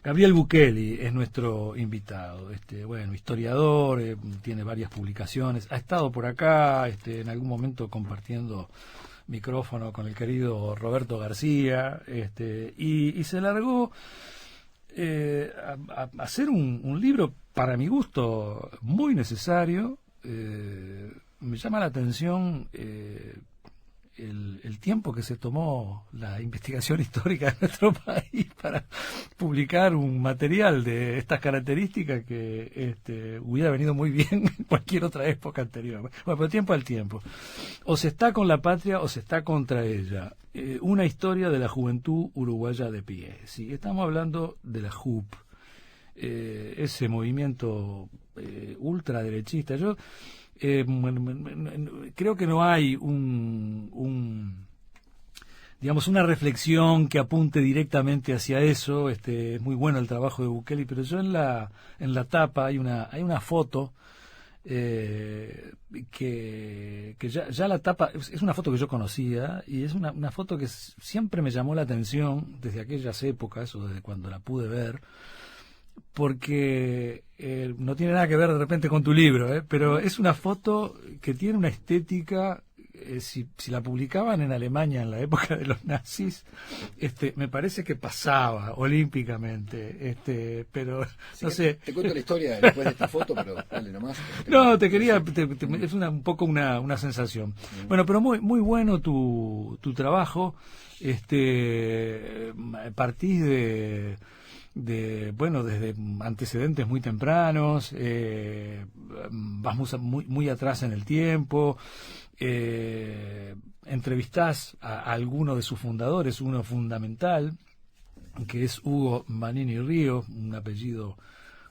Gabriel Bukeli es nuestro invitado, bueno, historiador, tiene varias publicaciones, ha estado por acá, en algún momento compartiendo micrófono con el querido Roberto García, y se largó a hacer un libro, para mi gusto, muy necesario. Me llama la atención el tiempo que se tomó la investigación histórica de nuestro país para publicar un material de estas características que hubiera venido muy bien en cualquier otra época anterior. Bueno, pero tiempo al tiempo. O se está con la patria o se está contra ella. Una historia de la juventud uruguaya de pie. Sí, estamos hablando de la JUP, ese movimiento ultraderechista. Yo creo que no hay digamos, una reflexión que apunte directamente hacia eso. Es muy bueno el trabajo de Bukeli, pero yo en la tapa hay una foto que ya la tapa es una foto que yo conocía, y es una foto que siempre me llamó la atención desde aquellas épocas, o desde cuando la pude ver, porque no tiene nada que ver de repente con tu libro, pero es una foto que tiene una estética, si la publicaban en Alemania en la época de los nazis, me parece que pasaba olímpicamente, pero sí, no sé. Te cuento la historia después de esta foto, pero dale nomás. No, te quería, es un poco una sensación. Bueno, pero muy bueno tu trabajo. Partís bueno, desde antecedentes muy tempranos, vas muy atrás en el tiempo, entrevistás a alguno de sus fundadores, uno fundamental, que es Hugo Manini Ríos, un apellido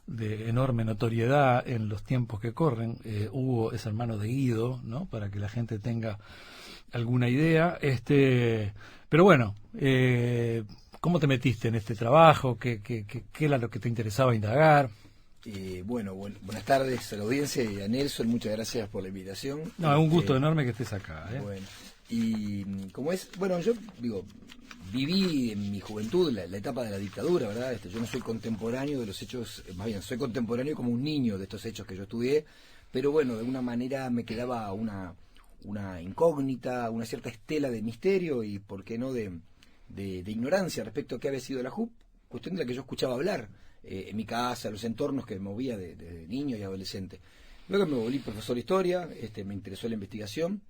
de enorme notoriedad en los tiempos que corren. Hugo es hermano de Guido, ¿no? Para que la gente tenga alguna idea. Pero bueno, ¿cómo te metiste en este trabajo? ¿Qué era lo que te interesaba indagar? Bueno, buenas tardes a la audiencia y a Nelson, muchas gracias por la invitación. No, es un gusto enorme que estés acá. Bueno, y como es, bueno, yo digo, viví en mi juventud la etapa de la dictadura, ¿verdad? Yo no soy contemporáneo de los hechos, más bien, soy contemporáneo como un niño de estos hechos que yo estudié, pero bueno, de alguna manera me quedaba una incógnita, una cierta estela de misterio y, ¿por qué no?, de ignorancia respecto a qué había sido la JUP, cuestión de la que yo escuchaba hablar en mi casa, en los entornos que me movía de niño y adolescente. Luego me volví profesor de historia, me interesó la investigación,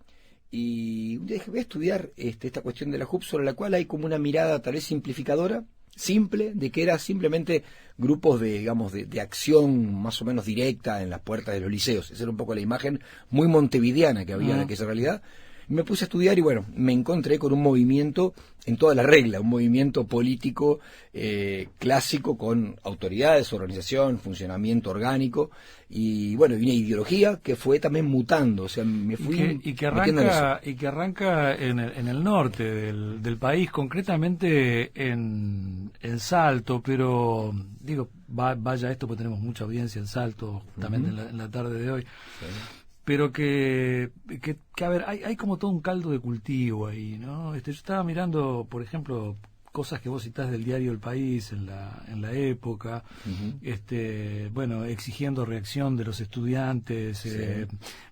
y un día dije, voy a estudiar esta cuestión de la JUP, sobre la cual hay como una mirada tal vez simplificadora, simple, de que era simplemente grupos de acción más o menos directa en las puertas de los liceos. Esa era un poco la imagen muy montevideana que había de aquella realidad. Me puse a estudiar y bueno, me encontré con un movimiento en toda la regla, un movimiento político clásico con autoridades, organización, funcionamiento orgánico y bueno, y una ideología que fue también mutando, o sea, me fui y que arranca en el norte del país, concretamente en Salto, pero digo, vaya esto porque tenemos mucha audiencia en Salto también en la tarde de hoy. Sí. Pero que a ver, hay como todo un caldo de cultivo ahí, ¿no? Yo estaba mirando, por ejemplo, cosas que vos citás del diario El País en la época, bueno, exigiendo reacción de los estudiantes, sí,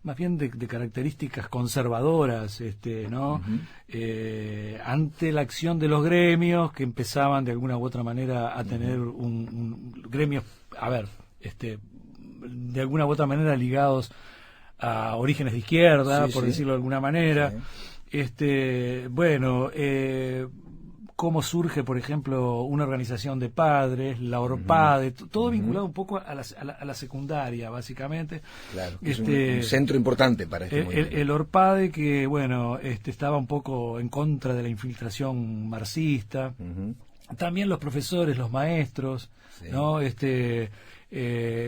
más bien de características conservadoras, ¿no? Ante la acción de los gremios que empezaban de alguna u otra manera a tener un gremios, a ver, de alguna u otra manera ligados a orígenes de izquierda, por decirlo de alguna manera. Sí. Bueno, cómo surge, por ejemplo, una organización de padres, la ORPADE, todo vinculado un poco a la secundaria, básicamente. Claro, que es un centro importante para este movimiento. El ORPADE, que, bueno, estaba un poco en contra de la infiltración marxista. También los profesores, los maestros, sí, ¿no?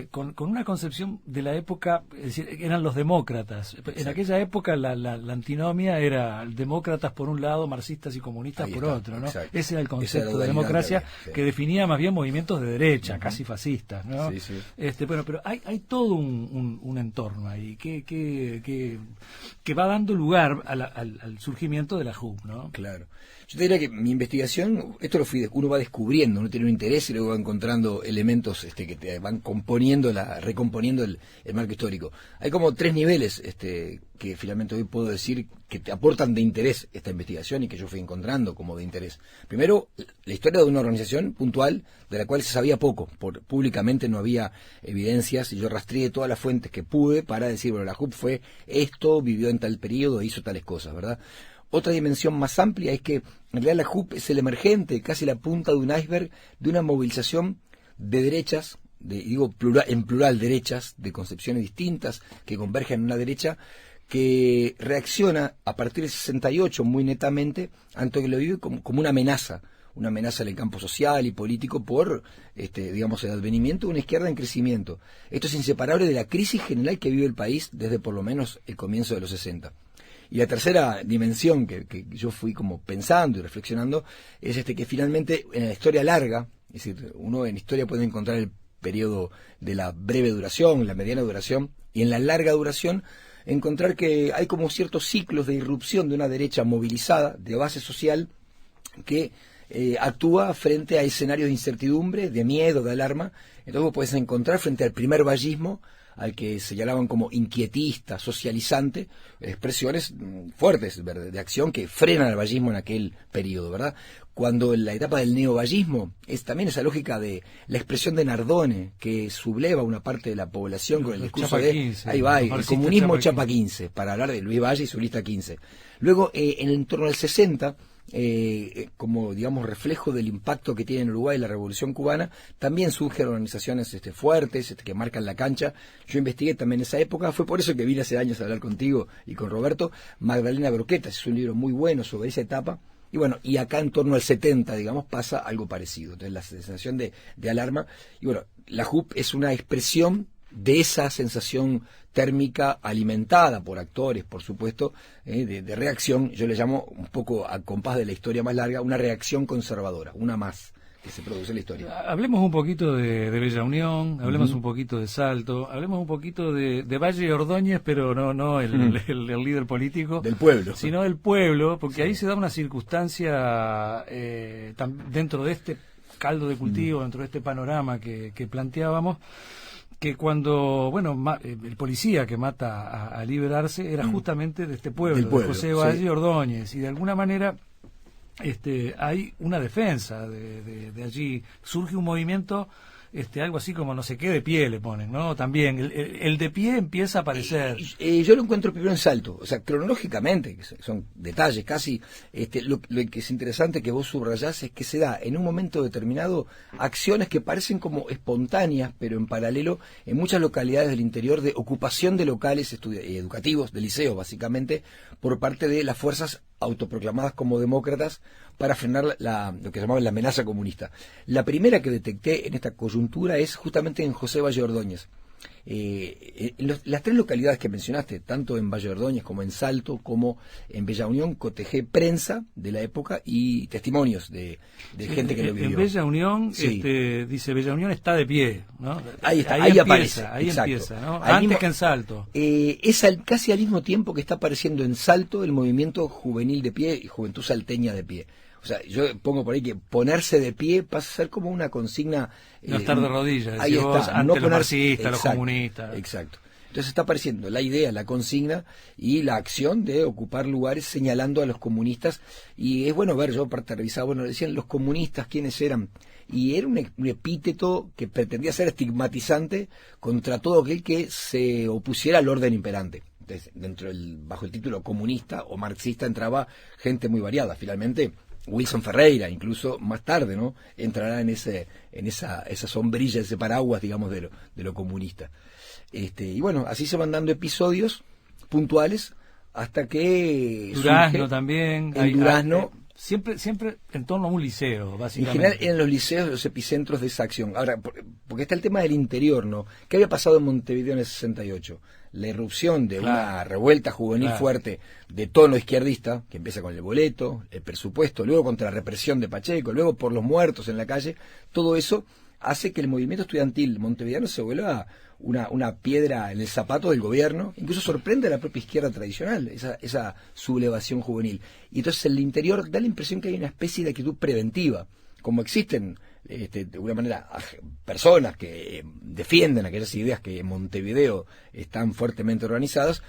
con una concepción de la época, es decir, eran los demócratas. Exacto. En aquella época la antinomia era demócratas por un lado, marxistas y comunistas Ahí por está, otro, ¿no? exacto. Ese era el Esa era concepto la de dualidad democracia que había, sí. que definía más bien movimientos de derecha, casi fascistas, ¿no? Sí, sí. Bueno, pero hay todo un entorno ahí que va dando lugar al surgimiento de la JUP, ¿no? Claro. Yo te diría que mi investigación, uno va descubriendo, uno tiene un interés y luego va encontrando elementos que te van recomponiendo el marco histórico. Hay como 3 niveles que finalmente hoy puedo decir que te aportan de interés esta investigación y que yo fui encontrando como de interés. Primero, la historia de una organización puntual de la cual se sabía poco, públicamente no había evidencias y yo rastreé todas las fuentes que pude para decir, bueno, la JUP fue esto, vivió en tal periodo, hizo tales cosas, ¿verdad? Otra dimensión más amplia es que en realidad la JUP es el emergente, casi la punta de un iceberg de una movilización de derechas, en plural derechas, de concepciones distintas que convergen en una derecha que reacciona a partir del 68 muy netamente ante lo que lo vive como una amenaza en el campo social y político por, el advenimiento de una izquierda en crecimiento. Esto es inseparable de la crisis general que vive el país desde por lo menos el comienzo de los 60. Y la tercera dimensión que yo fui como pensando y reflexionando es que finalmente en la historia larga, es decir, uno en historia puede encontrar el periodo de la breve duración, la mediana duración, y en la larga duración encontrar que hay como ciertos ciclos de irrupción de una derecha movilizada, de base social, que actúa frente a escenarios de incertidumbre, de miedo, de alarma. Entonces vos podés encontrar frente al primer vallismo, al que señalaban como inquietista, socializante, expresiones fuertes de acción que frenan al vallismo en aquel periodo, ¿verdad? Cuando en la etapa del neovallismo es también esa lógica de la expresión de Nardone, que subleva una parte de la población con el discurso Chapa de 15, ahí va, el comunismo Chapa 15, para hablar de Luis Valle y su lista 15. Luego, en el entorno del 60, como digamos reflejo del impacto que tiene en Uruguay la Revolución Cubana, también surgen organizaciones fuertes que marcan la cancha. Yo investigué también esa época, fue por eso que vine hace años a hablar contigo y con Roberto. Magdalena Broquetas es un libro muy bueno sobre esa etapa. Y bueno, y acá en torno al 70, digamos, pasa algo parecido. Entonces la sensación de alarma. Y bueno, la JUP es una expresión de esa sensación térmica alimentada por actores, por supuesto, de reacción. Yo le llamo un poco a compás de la historia más larga, una reacción conservadora, una más que se produce en la historia. Hablemos un poquito de Bella Unión, hablemos un poquito de Salto, hablemos un poquito de Valle Ordóñez, pero no el líder político del pueblo, sino del pueblo, porque sí. Ahí se da una circunstancia dentro de este caldo de cultivo, dentro de este panorama que planteábamos, que cuando, el policía que mata a Liberarse era justamente de este pueblo, de José Valle sí. Ordóñez, y de alguna manera hay una defensa de allí, surge un movimiento, algo así como no sé qué de pie le ponen, ¿no? También el de pie empieza a aparecer. Yo lo encuentro primero en Salto, o sea, cronológicamente, que son detalles casi, lo que es interesante que vos subrayás es que se da en un momento determinado acciones que parecen como espontáneas, pero en paralelo en muchas localidades del interior de ocupación de locales educativos, de liceos básicamente, por parte de las fuerzas autoproclamadas como demócratas para frenar lo que llamaban la amenaza comunista. La primera que detecté en esta coyuntura es justamente en José Valle Ordóñez. Las 3 localidades que mencionaste, tanto en Valle Ordóñez como en Salto, como en Bella Unión, cotejé prensa de la época y testimonios de gente que lo vivió. En Bella Unión, sí. Dice Bella Unión está de pie, ¿no? Ahí empieza, aparece. Ahí exacto. empieza, ¿no? Ahí Antes mismo, que en Salto. Es casi al mismo tiempo que está apareciendo en Salto el movimiento juvenil de pie y Juventud Salteña de pie. O sea, yo pongo por ahí que ponerse de pie pasa a ser como una consigna. No estar de rodillas, ahí está, vos, ante no los marxistas, los comunistas. Exacto. Entonces está apareciendo la idea, la consigna y la acción de ocupar lugares señalando a los comunistas. Y es bueno ver, yo aparte revisaba, decían los comunistas quiénes eran. Y era un epíteto que pretendía ser estigmatizante contra todo aquel que se opusiera al orden imperante. Entonces, bajo el título comunista o marxista entraba gente muy variada. Finalmente, Wilson Ferreira, incluso más tarde, ¿no? Entrará en esa sombrilla, ese paraguas, digamos, de lo comunista. Y bueno, así se van dando episodios puntuales hasta que Durazno surge, también. En Durazno siempre en torno a un liceo, En básicamente. general eran los liceos los epicentros de esa acción. Ahora, porque está el tema del interior, ¿no? ¿Qué había pasado en Montevideo en el 68? La irrupción de una revuelta juvenil fuerte de tono izquierdista, que empieza con el boleto, el presupuesto, luego contra la represión de Pacheco, luego por los muertos en la calle, todo eso hace que el movimiento estudiantil montevideano se vuelva una piedra en el zapato del gobierno, incluso sorprende a la propia izquierda tradicional, esa sublevación juvenil. Y entonces el interior da la impresión que hay una especie de actitud preventiva, como existen de alguna manera personas que defienden aquellas ideas que en Montevideo están fuertemente organizadas.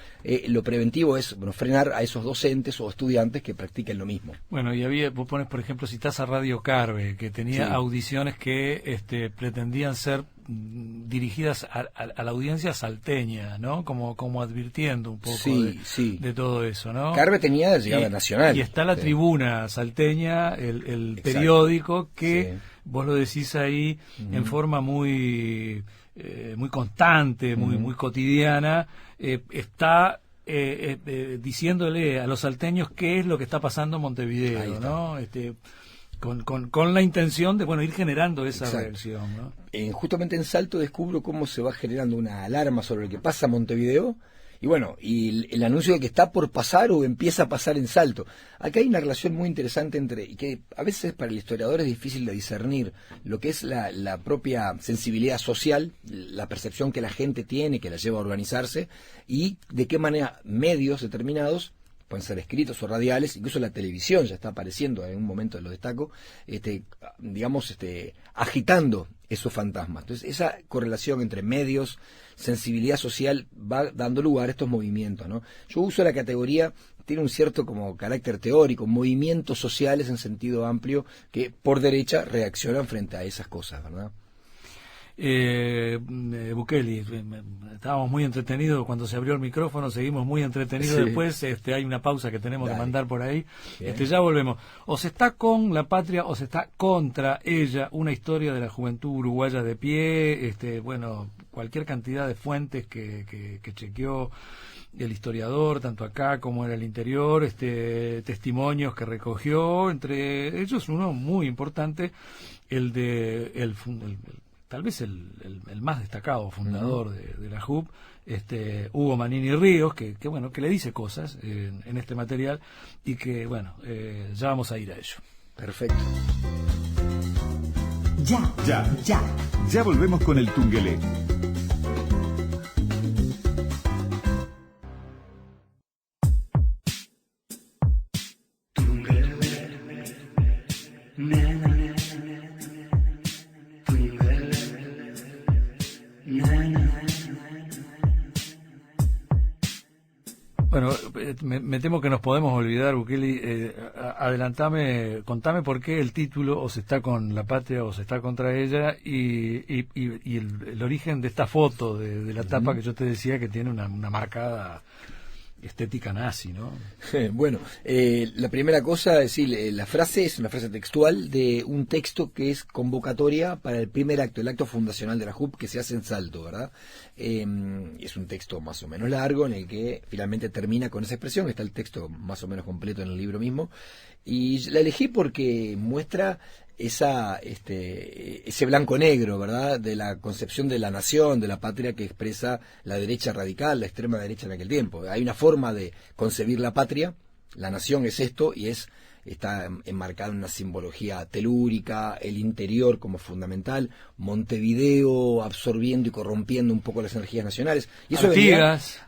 Lo preventivo es frenar a esos docentes o estudiantes que practiquen lo mismo. Bueno, y vos pones, por ejemplo, citás a Radio Carve, que tenía audiciones que pretendían ser dirigidas a la audiencia salteña, ¿no? Como advirtiendo un poco de todo eso, ¿no? Carve tenía llegada nacional. Y está la Tribuna Salteña, el periódico que vos lo decís ahí en forma muy constante, muy cotidiana, está diciéndole a los salteños qué es lo que está pasando en Montevideo, ¿no? Con la intención de ir generando esa reacción, ¿no? Justamente en Salto descubro cómo se va generando una alarma sobre lo que pasa en Montevideo y el anuncio de que está por pasar o empieza a pasar en Salto. Acá hay una relación muy interesante y que a veces para el historiador es difícil de discernir lo que es la propia sensibilidad social, la percepción que la gente tiene, que la lleva a organizarse, y de qué manera medios determinados, pueden ser escritos o radiales, incluso la televisión ya está apareciendo, en un momento lo destaco, agitando esos fantasmas. Entonces, esa correlación entre medios, sensibilidad social, va dando lugar a estos movimientos, ¿no? Yo uso la categoría, tiene un cierto como carácter teórico, movimientos sociales en sentido amplio, que por derecha reaccionan frente a esas cosas, ¿verdad? Bukele, estábamos muy entretenidos cuando se abrió el micrófono, seguimos muy entretenidos después, hay una pausa que tenemos que mandar por ahí, ya volvemos. O se está con la patria o se está contra ella, una historia de la juventud uruguaya de pie, cualquier cantidad de fuentes que chequeó el historiador, tanto acá como en el interior, testimonios que recogió, entre ellos uno muy importante, el de tal vez el más destacado fundador de la JUP, Hugo Manini Ríos, que le dice cosas en este material y que, ya vamos a ir a ello. Perfecto. Ya volvemos con el Tungelé. Bueno, me temo que nos podemos olvidar, Bukele. Contame por qué el título o se está con la patria o se está contra ella y el origen de esta foto de la tapa que yo te decía que tiene una marcada estética nazi, ¿no? Bueno, la primera cosa es decir, la frase es una frase textual de un texto que es convocatoria para el primer acto, el acto fundacional de la JUP que se hace en Salto, ¿verdad? Es un texto más o menos largo en el que finalmente termina con esa expresión, está el texto más o menos completo en el libro mismo, y la elegí porque muestra ese blanco-negro, ¿verdad?, de la concepción de la nación, de la patria que expresa la derecha radical, la extrema derecha en aquel tiempo. Hay una forma de concebir la patria, la nación es esto, y está enmarcada en una simbología telúrica, el interior como fundamental, Montevideo absorbiendo y corrompiendo un poco las energías nacionales. Y eso Artigas.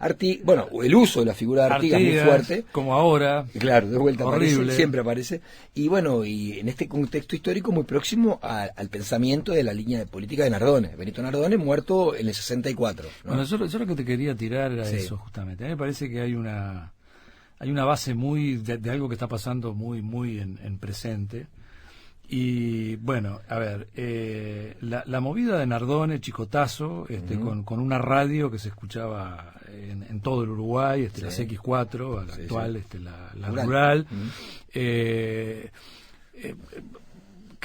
El uso de la figura de Artigas muy fuerte. Como ahora. Claro, de vuelta horrible. Aparece, siempre aparece. Y y en este contexto histórico muy próximo al pensamiento de la línea de política de Nardone. Benito Nardone, muerto en el 64. ¿no? Bueno, yo lo que te quería tirar era eso, justamente. A mí me parece que hay una base muy de algo que está pasando muy en presente. Y bueno, a ver, la movida de Nardone, Chicotazo, con una radio que se escuchaba en todo el Uruguay, la CX4, la actual, la Rural, que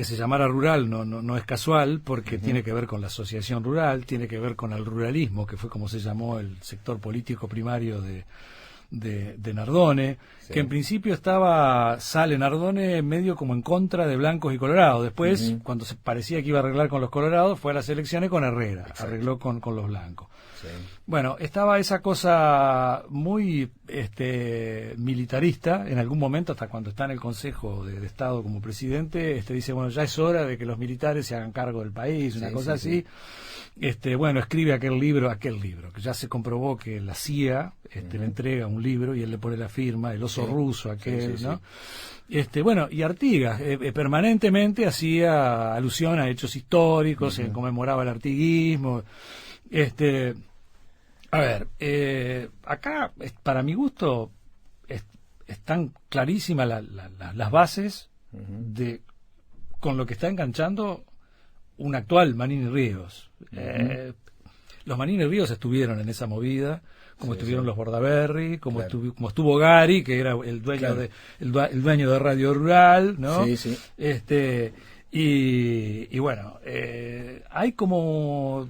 se llamara Rural no es casual, porque tiene que ver con la asociación rural, tiene que ver con el ruralismo, que fue como se llamó el sector político primario de de Nardone, Sí. que en principio sale Nardone medio como en contra de blancos y colorados. Después, cuando se parecía que iba a arreglar con los colorados, fue a las elecciones con Herrera, Exacto. arregló con los blancos. Sí. Bueno, estaba esa cosa muy militarista en algún momento, hasta cuando está en el Consejo de Estado como presidente, dice, bueno, ya es hora de que los militares se hagan cargo del país, una Sí, cosa sí, así. Bueno, escribe aquel libro, que ya se comprobó que la CIA le entrega un libro y él le pone la firma, el oso Sí. ruso aquel, Sí, sí, ¿no? Bueno, y Artigas permanentemente hacía alusión a hechos históricos, conmemoraba el artiguismo. A ver, acá, para mi gusto, están clarísimas las bases con lo que está enganchando un actual Manini Ríos. Los Manini Ríos estuvieron en esa movida, como Sí, estuvieron sí. los Bordaberry, como Claro. como estuvo Gary, que era el dueño Claro. el dueño de Radio Rural, ¿no? Sí, sí. Y bueno, hay como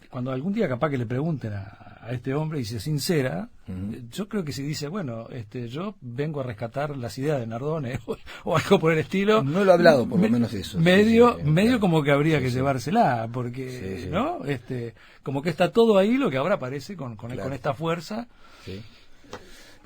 cuando algún día capaz que le pregunten a este hombre y se sincera, yo creo que si dice, bueno, yo vengo a rescatar las ideas de Nardone o algo por el estilo. No lo ha hablado, por lo menos, de eso. Medio, Sí, sí, medio claro. como que habría Sí, que sí. llevársela, porque, Sí, sí. ¿no? Como que está todo ahí, lo que ahora aparece con Claro. esta fuerza. Sí.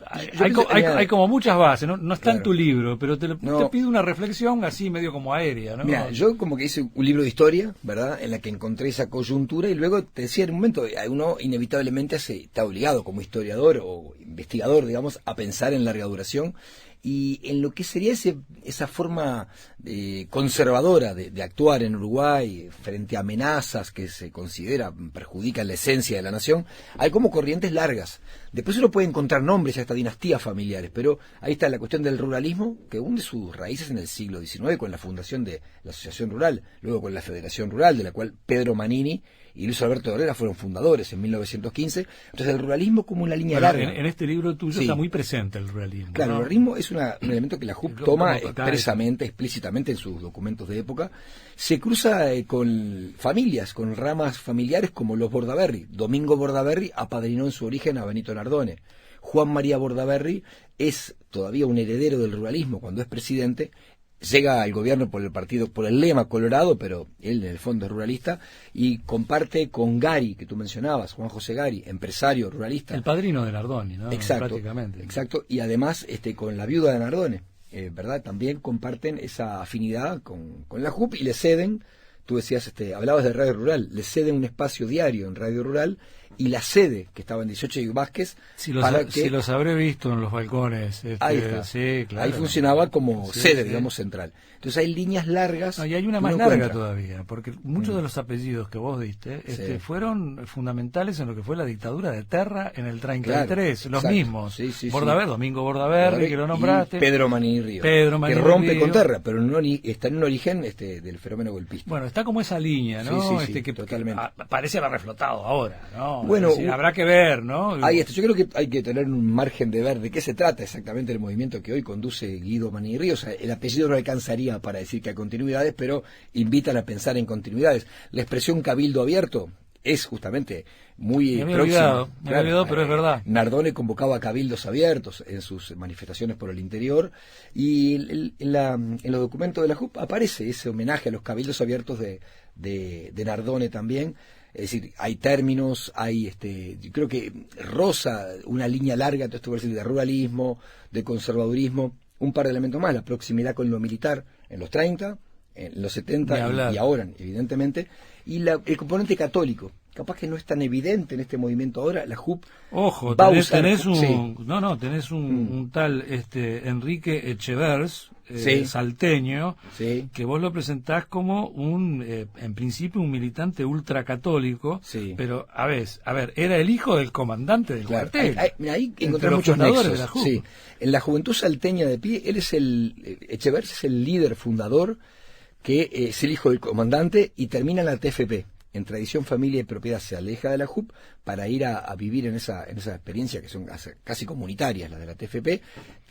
Hay, Yo pienso- hay como muchas bases, no está en Claro. tu libro, pero te No. pido una reflexión así medio como aérea, ¿no? Mira, yo como que hice un libro de historia, ¿verdad? En la que encontré esa coyuntura y luego te decía en un momento, uno inevitablemente está obligado como historiador o investigador, digamos, a pensar en larga duración y en lo que sería esa forma conservadora de actuar en Uruguay frente a amenazas que se considera perjudican la esencia de la nación. Hay como corrientes largas. Después uno puede encontrar nombres y hasta dinastías familiares, pero ahí está la cuestión del ruralismo, que hunde sus raíces en el siglo XIX con la fundación de la Asociación Rural, luego con la Federación Rural, de la cual Pedro Manini y Luis Alberto de Herrera fueron fundadores en 1915. Entonces el ruralismo como una línea Bueno, larga. en este libro tuyo Sí. está muy presente el ruralismo. Claro, ¿no? el ruralismo es un elemento que la JUP Como toma total. expresamente, explícitamente en sus documentos de época. Se cruza con familias, con ramas familiares como los Bordaberry. Domingo Bordaberry apadrinó en su origen a Benito Nardone. Juan María Bordaberry es todavía un heredero del ruralismo cuando es presidente. Llega al gobierno por el lema Colorado, pero él en el fondo es ruralista, y comparte con Gary, que tú mencionabas, Juan José Gary, empresario ruralista. El padrino de Nardoni, ¿no? Exacto, Prácticamente. exacto, y además con la viuda de Nardone, ¿verdad? También comparten esa afinidad con la JUP y le ceden, tú decías, hablabas de Radio Rural, le ceden un espacio diario en Radio Rural y la sede, que estaba en 18 y Vázquez, Si los, para que... si los habré visto en los balcones. Ahí está. Sí, claro. Ahí funcionaba como Sí, sede, sí. digamos, central. Entonces hay líneas largas. No, y hay una que más uno larga encuentra. todavía, porque muchos de los apellidos que vos diste Sí. fueron fundamentales en lo que fue la dictadura de Terra en el 33, Claro, los exacto. mismos. Sí, sí, sí. Domingo Bordaberry, que lo Y nombraste. Pedro Manini Ríos. Pedro que Manini rompe Ríos. con Terra, pero está en un origen del fenómeno golpista. Bueno, está como esa línea, ¿no? Sí, sí, sí, que totalmente. parece haber reflotado ahora, ¿no? Bueno, Es decir, habrá que ver, ¿no? Ahí está. Yo creo que hay que tener un margen de ver de qué se trata exactamente el movimiento que hoy conduce Guido Manini Ríos. El apellido no alcanzaría para decir que hay continuidades, pero invitan a pensar en continuidades. La expresión cabildo abierto es justamente muy Me había próxima. olvidado, me había olvidado, pero es verdad. Nardone convocaba cabildos abiertos en sus manifestaciones por el interior y en los documentos de la JUP aparece ese homenaje a los cabildos abiertos de Nardone también. Es decir, hay términos, yo creo que roza una línea larga, todo esto va a decir, de ruralismo, de conservadurismo, un par de elementos más, la proximidad con lo militar en los 30, en los 70 y ahora, evidentemente, y el componente católico. Capaz que no es tan evidente en este movimiento ahora, la JUP Ojo, va a tenés usar... tenés un tal Enrique Echevers, Sí. salteño, Sí. que vos lo presentás como en principio un militante ultracatólico, Sí. pero a ver, era el hijo del comandante del Claro, cuartel. ahí Entre encontrás los muchos fundadores nexos. de la JUP. Sí. En la juventud salteña de pie, él es Echeverri es el líder fundador, que es el hijo del comandante y termina en la TFP. En tradición, familia y propiedad se aleja de la JUP para ir a vivir en esa experiencia que son casi comunitarias, las de la TFP.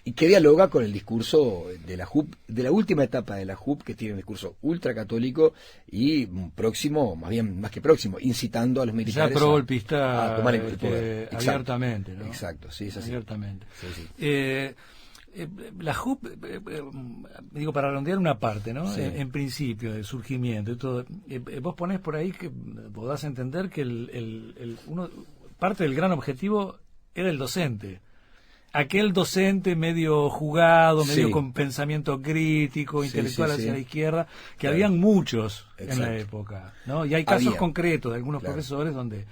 y que dialoga con el discurso de la JUP, de la última etapa de la JUP, que tiene un discurso ultracatólico y próximo, más que próximo, incitando a los militares ya pro-golpista a tomar el poder. Abiertamente, ¿no? Exacto, sí, es así. Abiertamente. Sí, sí. La JUP, digo, para redondear una parte, ¿no? Sí. En principio, de surgimiento y todo, vos ponés por ahí que podás entender que parte del gran objetivo era el docente. Aquel docente medio jugado, medio Sí. con pensamiento crítico, Sí, intelectual sí, hacia sí. la izquierda, que Claro. habían muchos en Exacto. la época, ¿no? Y hay casos Había. concretos de algunos Claro. profesores donde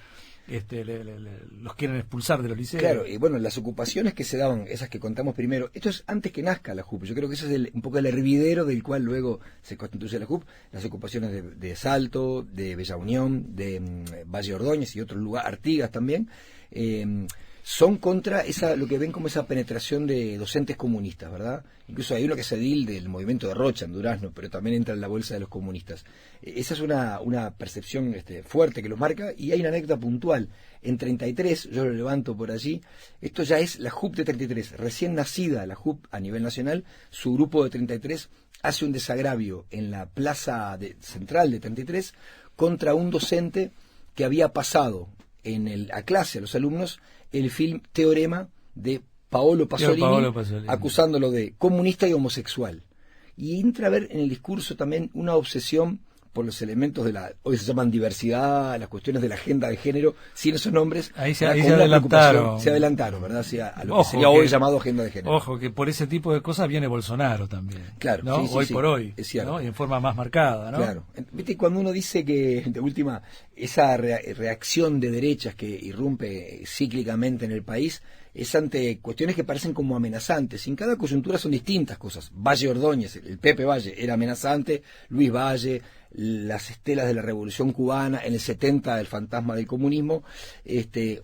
los quieren expulsar de los liceos. Claro, y bueno, las ocupaciones que se daban, esas que contamos primero, esto es antes que nazca la JUP. Yo creo que ese es un poco el hervidero del cual luego se constituye la JUP. Las ocupaciones de Salto, de Bella Unión, de Valle Ordóñez y otros lugares, Artigas también, son contra lo que ven como esa penetración de docentes comunistas, ¿verdad? Incluso hay uno que es edil del movimiento de Rocha en Durazno, pero también entra en la bolsa de los comunistas. Esa es una percepción fuerte que los marca, y hay una anécdota puntual. En 33, yo lo levanto por allí, esto ya es la JUP de 33, recién nacida la JUP a nivel nacional, su grupo de 33 hace un desagravio en la plaza central de 33 contra un docente que había pasado a clase a los alumnos el film Teorema de Paolo Pasolini, acusándolo de comunista y homosexual. Y entra a ver en el discurso también una obsesión por los elementos hoy se llaman diversidad, las cuestiones de la agenda de género, sin esos nombres. Ahí se adelantaron. Se adelantaron, ¿verdad? A lo Ojo, que sería hoy llamado agenda de género. Ojo, que por ese tipo de cosas viene Bolsonaro también. Claro, ¿no? sí, sí, hoy sí, por hoy, es cierto. ¿no? Y en forma más marcada, ¿no? Claro. Viste, cuando uno dice que, de última, esa reacción de derechas que irrumpe cíclicamente en el país es ante cuestiones que parecen como amenazantes. En cada coyuntura son distintas cosas. Valle Ordóñez, el Pepe Valle, era amenazante. Luis Valle, las estelas de la Revolución Cubana, en el 70 el fantasma del comunismo.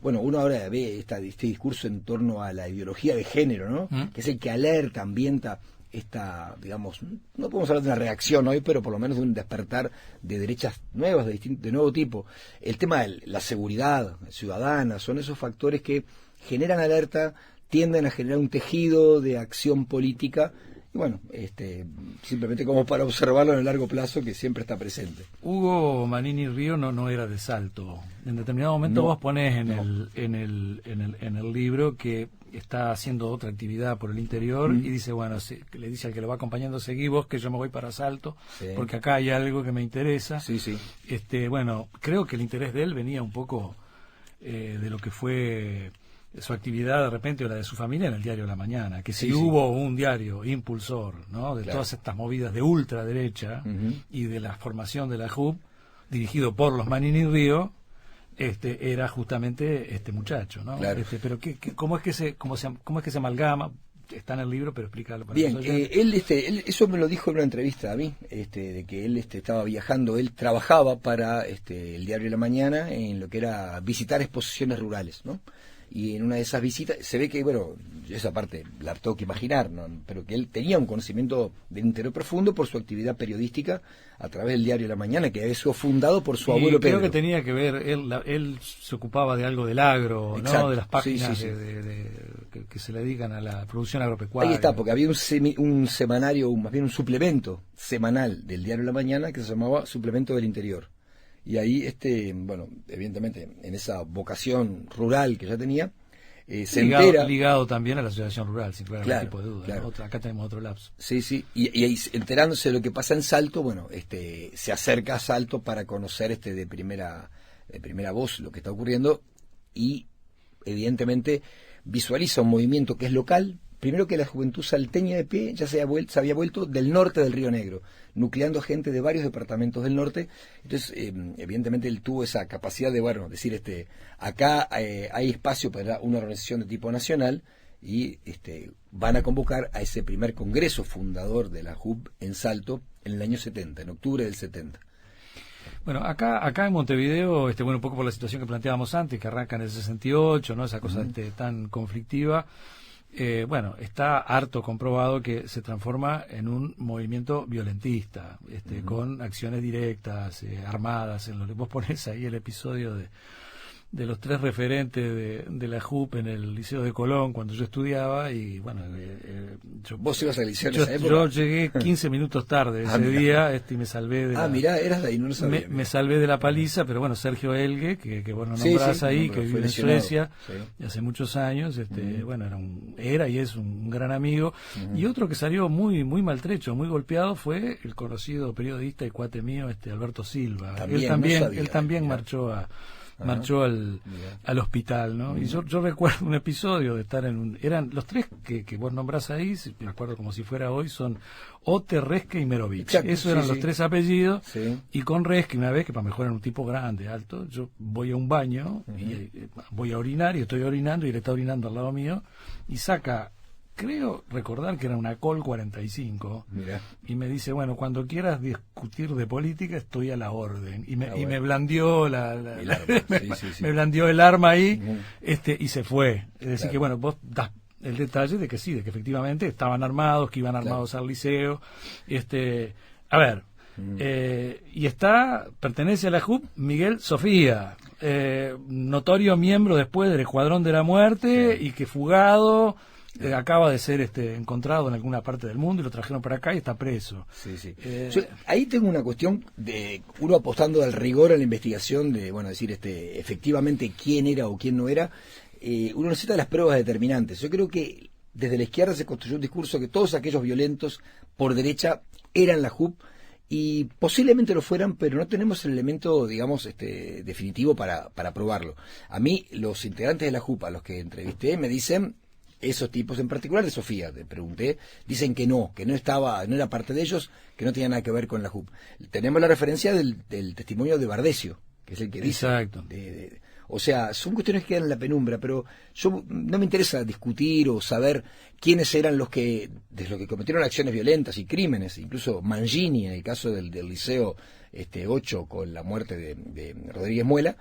Bueno, uno ahora ve este discurso en torno a la ideología de género, ¿no? Que es el que alerta, ambienta digamos, no podemos hablar de una reacción hoy, pero por lo menos de un despertar de derechas nuevas, de nuevo tipo. El tema de la seguridad ciudadana, son esos factores que generan alerta, tienden a generar un tejido de acción política, y bueno, simplemente como para observarlo en el largo plazo, que siempre está presente. Hugo Manini Río no era de Salto. En determinado momento vos ponés en el libro que está haciendo otra actividad por el interior y dice, bueno, le dice al que lo va acompañando, seguí vos que yo me voy para Salto, porque acá hay algo que me interesa. Sí, sí. Bueno, creo que el interés de él venía un poco de lo que fue su actividad de repente o la de su familia en el diario La Mañana, que si hubo un diario impulsor, ¿no? De todas estas movidas de ultraderecha y de la formación de la JUP, dirigido por los Manini Río, era justamente este muchacho, ¿no? Claro. Pero ¿cómo es que se amalgama? Está en el libro, pero explícalo para Bien, nosotros. él eso me lo dijo en una entrevista a mí, de que él estaba viajando, él trabajaba para el diario La Mañana en lo que era visitar exposiciones rurales, ¿no? Y en una de esas visitas, se ve que, bueno, esa parte la tengo que imaginar, ¿no? Pero que él tenía un conocimiento del interior profundo por su actividad periodística a través del diario La Mañana, que había sido fundado por su abuelo Pedro. Creo que tenía que ver, él se ocupaba de algo del agro, exacto, ¿no? De las páginas sí. que se le dedican a la producción agropecuaria. Ahí está, porque había un semanario, más bien un suplemento semanal del diario La Mañana que se llamaba Suplemento del Interior. Y ahí, bueno, evidentemente, en esa vocación rural que ya tenía, se entera... Ligado también a la asociación rural, sin algún tipo de duda. Claro. ¿No? Acá tenemos otro lapso. Sí, sí, y ahí, enterándose de lo que pasa en Salto, bueno, se acerca a Salto para conocer de primera voz lo que está ocurriendo, y evidentemente visualiza un movimiento que es local. Primero que la juventud salteña de pie ya se había vuelto del norte del Río Negro, nucleando gente de varios departamentos del norte. Entonces, evidentemente él tuvo esa capacidad de, bueno, decir, acá hay espacio para una organización de tipo nacional, y van a convocar a ese primer congreso fundador de la JUP en Salto en el año 70, en octubre del 70. Bueno, acá en Montevideo, bueno, un poco por la situación que planteábamos antes, que arranca en el 68, ¿no? Esa cosa tan conflictiva. Bueno, está harto comprobado que se transforma en un movimiento violentista, con acciones directas, armadas. Vos ponés ahí el episodio de los 3 referentes de la JUP en el Liceo de Colón cuando yo estudiaba, y bueno, ¿Vos ibas al liceo en esa época? Yo llegué 15 minutos tarde ese día, y me salvé de mirá, eras de ahí, no lo sabía. me salvé de la paliza, pero bueno, Sergio Elgue, que vos lo nombrás ahí, que vive en Suecia hace muchos años, bueno, era y es un gran amigo. Y otro que salió muy maltrecho, muy golpeado, fue el conocido periodista y cuate mío, Alberto Silva. Él también marchó al hospital, ¿no? Y yo recuerdo un episodio de estar eran los 3 que vos nombrás ahí, me acuerdo como si fuera hoy, son Ote, Resque y Merovich. Exacto, esos eran los 3 apellidos. Sí. Y con Resque, una vez, que para mejor era un tipo grande, alto, yo voy a un baño y voy a orinar, y estoy orinando y él está orinando al lado mío, y saca, creo recordar que era una Col 45. Mirá. Y me dice, bueno, cuando quieras discutir de política estoy a la orden. Y me blandió me blandió el arma ahí, y se fue. Es decir, que bueno, vos das el detalle de que sí, de que efectivamente estaban armados, que iban armados al liceo. A ver, y pertenece a la JUP Miguel Sofía, notorio miembro después del Escuadrón de la Muerte, y que fugado, acaba de ser encontrado en alguna parte del mundo, y lo trajeron para acá y está preso. Yo, ahí tengo una cuestión de uno apostando al rigor en la investigación de, bueno, decir efectivamente quién era o quién no era. Uno necesita las pruebas determinantes. Yo creo que desde la izquierda se construyó un discurso que todos aquellos violentos por derecha eran la JUP, y posiblemente lo fueran, pero no tenemos el elemento, digamos, definitivo para probarlo. A mí, los integrantes de la JUP a los que entrevisté me dicen, esos tipos en particular, de Sofía, te pregunté, dicen que no era parte de ellos, que no tenía nada que ver con la JUP. Tenemos la referencia del testimonio de Bardecio, que es el que dice. Exacto. O sea, son cuestiones que quedan en la penumbra, pero yo no me interesa discutir o saber quiénes eran los que cometieron acciones violentas y crímenes, incluso Mangini, en el caso del Liceo 8 con la muerte de Rodríguez Muela,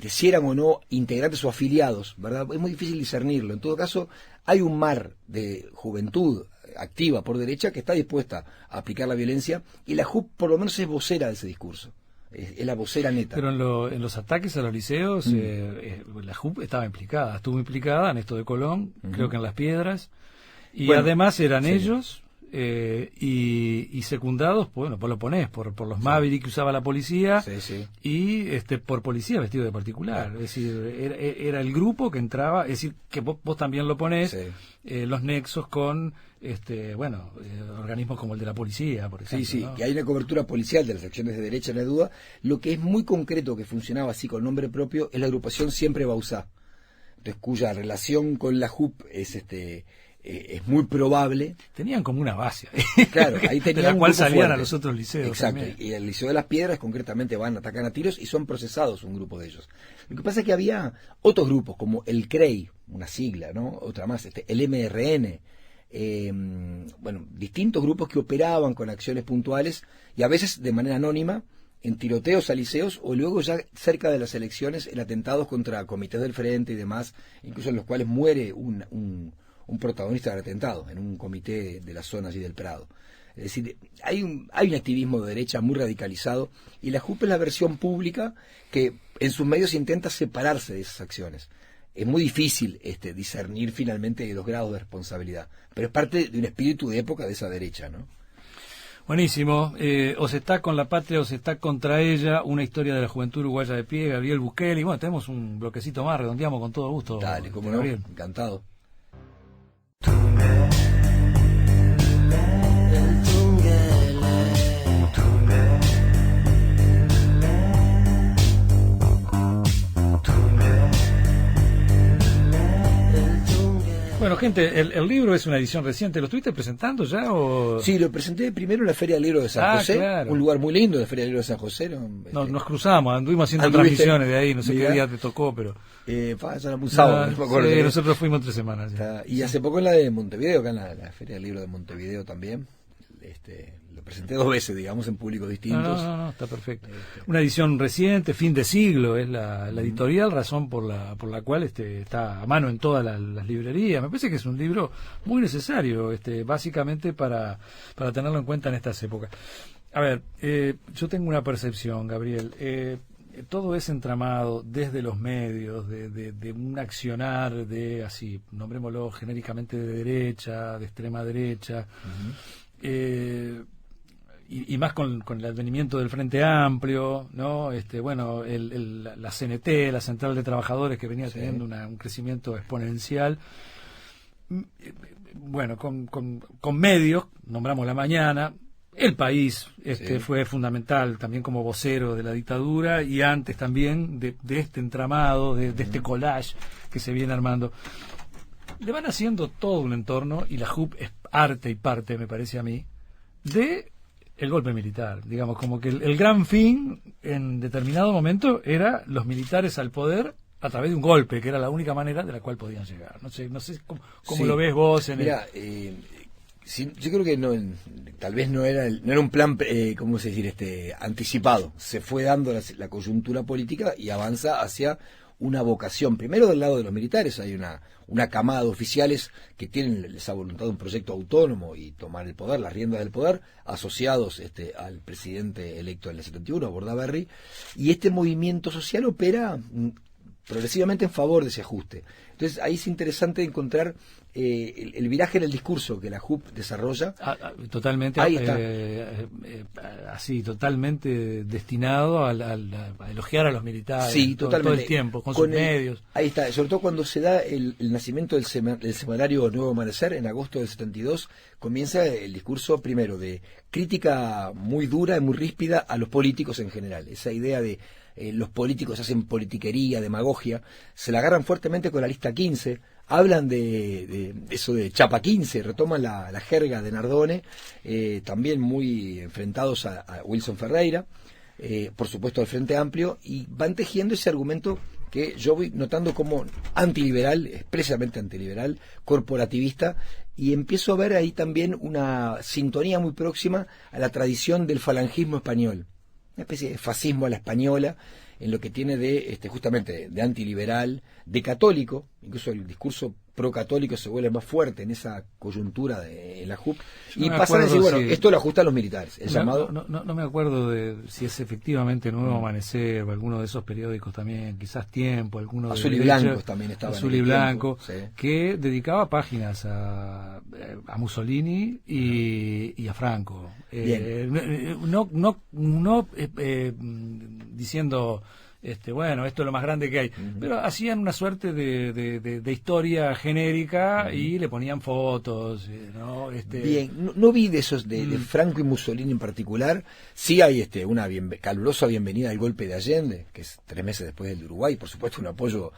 si eran o no integrantes o afiliados, ¿verdad? Es muy difícil discernirlo. En todo caso, hay un mar de juventud activa por derecha que está dispuesta a aplicar la violencia, y la JUP por lo menos es vocera de ese discurso. Es la vocera neta. Pero en los ataques a los liceos, la JUP estuvo implicada en esto de Colón, creo que en Las Piedras, y bueno, además eran ellos, y secundados, bueno, pues lo ponés por los Maverick que usaba la policía, y por policía vestido de particular. Es decir, era el grupo que entraba, es decir, que vos también lo ponés, los nexos con organismos como el de la policía, por ejemplo. ¿No? Y hay una cobertura policial de las acciones de derecha, no hay duda. Lo que es muy concreto, que funcionaba así con nombre propio, es la agrupación Siempre Bauzá, entonces, cuya relación con la JUP es muy probable. Tenían como una base claro, ahí tenían de la cual salían fuerte a los otros liceos. Exacto, también. Y el Liceo de Las Piedras concretamente atacan a tiros y son procesados un grupo de ellos. Lo que pasa es que había otros grupos como el CREI, una sigla, ¿no? Otra más, el MRN, distintos grupos que operaban con acciones puntuales y a veces de manera anónima en tiroteos a liceos, o luego ya cerca de las elecciones en atentados contra comités del frente y demás, incluso en los cuales muere un protagonista del atentado en un comité de la zona allí del Prado. Es decir, hay un activismo de derecha muy radicalizado, y la JUP es la versión pública que en sus medios intenta separarse de esas acciones. Es muy difícil discernir finalmente los grados de responsabilidad, pero es parte de un espíritu de época de esa derecha, ¿no? Buenísimo. O se está con la patria o se está contra ella, una historia de la juventud uruguaya de pie, Gabriel Bukele. Y bueno, tenemos un bloquecito más, redondeamos con todo gusto. Dale, cómo no, Gabriel. Encantado. Bueno, gente, el libro es una edición reciente. ¿Lo estuviste presentando ya? O... Sí, lo presenté primero en la Feria del Libro de San José, claro. Un lugar muy lindo de Feria del Libro de San José. Nos cruzamos, anduvimos haciendo transmisiones de ahí, no sé qué día te tocó, pero... ya un sábado, no me acuerdo. Sí, nosotros fuimos 3 semanas. Y hace poco en la de Montevideo, acá en la Feria del Libro de Montevideo también. Lo presenté 2 veces, digamos, en públicos distintos. No, está perfecto. Una edición reciente, fin de siglo, es la editorial, razón por la cual está a mano en todas las librerías. Me parece que es un libro muy necesario, básicamente para tenerlo en cuenta en estas épocas. A ver, yo tengo una percepción, Gabriel. todo ese entramado desde los medios, de un accionar de, así, nombrémoslo genéricamente, de derecha, de extrema derecha, y más con el advenimiento del Frente Amplio, ¿no? Bueno, la CNT, la Central de Trabajadores, que venía teniendo un crecimiento exponencial. Bueno, con medios, nombramos La Mañana, El País fue fundamental también como vocero de la dictadura, y antes también de este entramado, de este collage que se viene armando. Le van haciendo todo un entorno, y la JUP es arte y parte, me parece a mí, de el golpe militar. Digamos, como que el gran fin en determinado momento era los militares al poder a través de un golpe, que era la única manera de la cual podían llegar. No sé cómo lo ves vos. Mira, sí, yo creo que tal vez no era un plan, ¿cómo se decir? Anticipado. Se fue dando la coyuntura política y avanza hacia una vocación. Primero, del lado de los militares hay una camada de oficiales que tienen esa voluntad de un proyecto autónomo y tomar el poder, las riendas del poder, asociados al presidente electo en el 71, Bordaberry, y este movimiento social opera progresivamente en favor de ese ajuste. Entonces ahí es interesante encontrar el viraje en el discurso que la JUP desarrolla. Totalmente. Ahí está. Así, totalmente destinado a elogiar a los militares. Sí, totalmente. Todo el tiempo, con sus medios. Ahí está, sobre todo cuando se da el nacimiento del semanario Nuevo Amanecer en agosto del 72, comienza el discurso primero de crítica muy dura y muy ríspida a los políticos en general. Esa idea de los políticos hacen politiquería, demagogia, se la agarran fuertemente con la lista 15, hablan de eso de Chapa 15, retoman la jerga de Nardone, también muy enfrentados a Wilson Ferreira, por supuesto al Frente Amplio, y van tejiendo ese argumento que yo voy notando como antiliberal, expresamente antiliberal, corporativista, y empiezo a ver ahí también una sintonía muy próxima a la tradición del falangismo español, una especie de fascismo a la española, en lo que tiene de justamente de antiliberal, de católico. Incluso el discurso procatólico se vuelve más fuerte en esa coyuntura de la JUP, y pasa a decir, bueno, esto lo ajustan los militares, no me acuerdo de si es efectivamente Nuevo Amanecer o alguno de esos periódicos también, quizás Tiempo, alguno de Azul y Blanco también estaba. Azul y Blanco, que dedicaba páginas a Mussolini y a Franco, diciendo bueno, esto es lo más grande que hay, pero hacían una suerte de historia genérica y le ponían fotos, ¿no? Bien, no vi de esos de Franco y Mussolini en particular. Sí hay una calurosa bienvenida al golpe de Allende, que es 3 meses después del de Uruguay, por supuesto un apoyo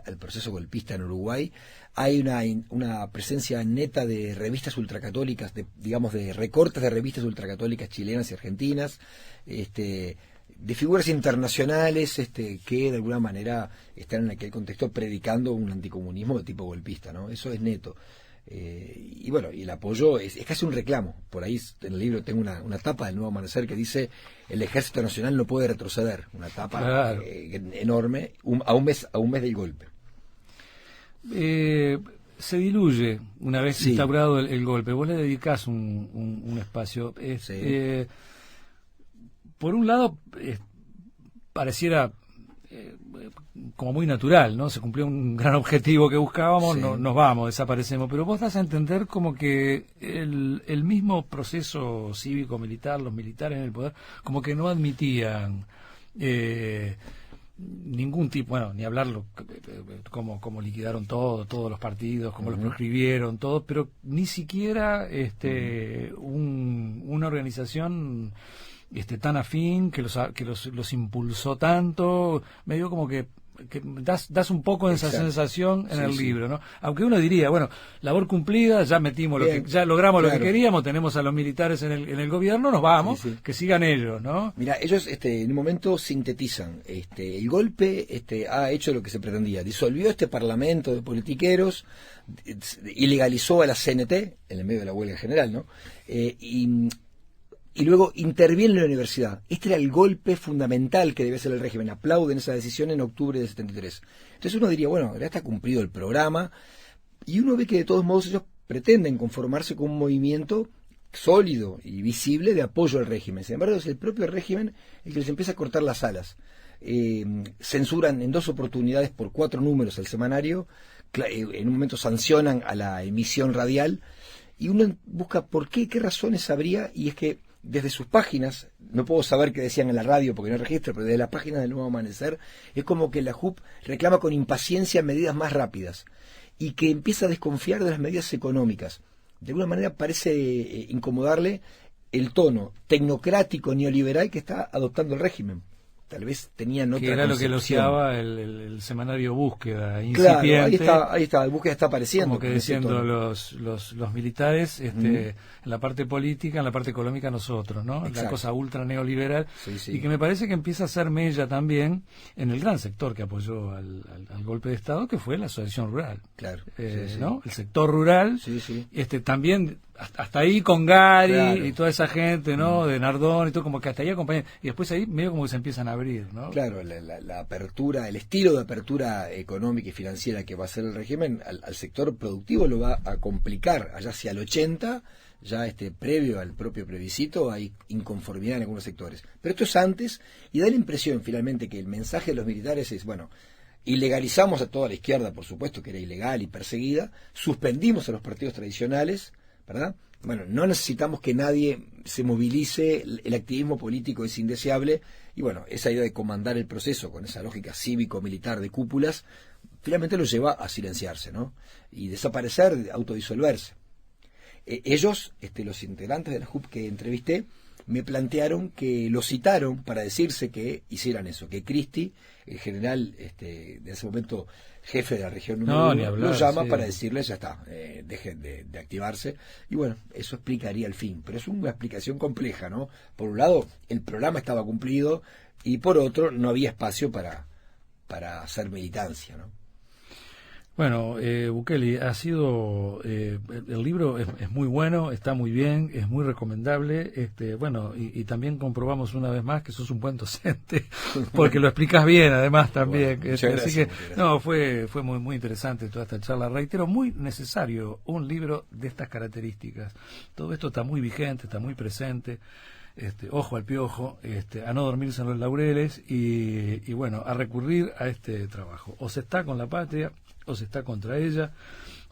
al proceso golpista en Uruguay. Hay una presencia neta de revistas ultracatólicas, de recortes de revistas ultracatólicas chilenas y argentinas, de figuras internacionales que de alguna manera están en aquel contexto predicando un anticomunismo de tipo golpista, ¿no? Eso es neto. Y bueno, y el apoyo es casi un reclamo. Por ahí en el libro tengo una tapa del Nuevo Amanecer que dice: el Ejército Nacional no puede retroceder. Una tapa enorme a un mes del golpe. Se diluye una vez instaurado el golpe. Vos le dedicás un espacio. Por un lado, pareciera como muy natural, ¿no? Se cumplió un gran objetivo que buscábamos, nos vamos, desaparecemos. Pero vos das a entender como que el mismo proceso cívico-militar, los militares en el poder, como que no admitían ningún tipo, bueno, ni hablarlo, como liquidaron todos los partidos, como los proscribieron, todos, pero ni siquiera una organización tan afín que los impulsó tanto, medio como que das un poco de esa sensación en el libro, ¿no? Aunque uno diría, bueno, labor cumplida, ya metimos ya logramos lo que queríamos, tenemos a los militares en el gobierno, nos vamos, que sigan ellos, ¿no? Mira, ellos en un momento sintetizan, el golpe ha hecho lo que se pretendía, disolvió este parlamento de politiqueros, ilegalizó a la CNT en el medio de la huelga general, ¿no? Y luego interviene en la universidad. Este era el golpe fundamental que debe hacer el régimen. Aplauden esa decisión en octubre de 73. Entonces uno diría, bueno, ya está cumplido el programa, y uno ve que de todos modos ellos pretenden conformarse con un movimiento sólido y visible de apoyo al régimen. Sin embargo, es el propio régimen el que les empieza a cortar las alas. Censuran en 2 oportunidades por 4 números el semanario, en un momento sancionan a la emisión radial, y uno busca por qué razones habría, y es que desde sus páginas, no puedo saber qué decían en la radio porque no hay registro, pero desde las páginas del Nuevo Amanecer, es como que la JUP reclama con impaciencia medidas más rápidas, y que empieza a desconfiar de las medidas económicas. De alguna manera parece incomodarle el tono tecnocrático neoliberal que está adoptando el régimen. Tal vez tenían otra que era lo que concepción. elogiaba el semanario Búsqueda, incipiente. Claro, ahí está, el Búsqueda está apareciendo. Como que diciendo los militares, en la parte política, en la parte económica nosotros, ¿no? Exacto. La cosa ultra neoliberal, Sí. y que me parece que empieza a ser mella también en el gran sector que apoyó al golpe de Estado, que fue la asociación rural. Claro. ¿No? El sector rural, Sí. también hasta ahí con Gari, Claro. y toda esa gente, ¿no? De Nardón y todo, como que hasta ahí acompañan, y después ahí medio como que se empiezan a abrir, ¿no? Claro, la apertura, el estilo de apertura económica y financiera que va a hacer el régimen al sector productivo lo va a complicar. Allá hacia el 80, ya previo al propio plebiscito, hay inconformidad en algunos sectores. Pero esto es antes, y da la impresión finalmente que el mensaje de los militares es, bueno, ilegalizamos a toda la izquierda, por supuesto que era ilegal y perseguida, suspendimos a los partidos tradicionales, ¿verdad? Bueno, no necesitamos que nadie se movilice, el activismo político es indeseable, y bueno, esa idea de comandar el proceso con esa lógica cívico-militar de cúpulas, finalmente lo lleva a silenciarse, ¿no? Y desaparecer, autodisolverse. Ellos, los integrantes de la JUP que entrevisté, me plantearon que lo citaron para decirse que hicieran eso, que Cristi, el general de ese momento jefe de la región número 1, lo llama para decirles, ya está, dejen de activarse, y bueno, eso explicaría el fin, pero es una explicación compleja, ¿no? Por un lado, el programa estaba cumplido, y por otro, no había espacio para hacer militancia, ¿no? Bueno, Bukele, ha sido el libro es muy bueno, está muy bien, es muy recomendable, bueno, y también comprobamos una vez más que sos un buen docente, porque lo explicas bien, además también. Bueno, así que no, fue muy interesante toda esta charla. Reitero, muy necesario un libro de estas características. Todo esto está muy vigente, está muy presente. Ojo al piojo, a no dormirse en los laureles y bueno, a recurrir a este trabajo. O se está con la patria o se está contra ella.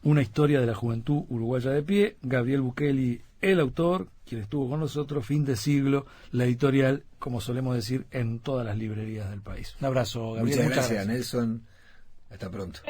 Una historia de la juventud uruguaya de pie. Gabriel Bukele, el autor, quien estuvo con nosotros, fin de siglo, la editorial, como solemos decir, en todas las librerías del país. Un abrazo, Gabriel. Muchas gracias, Nelson. Hasta pronto.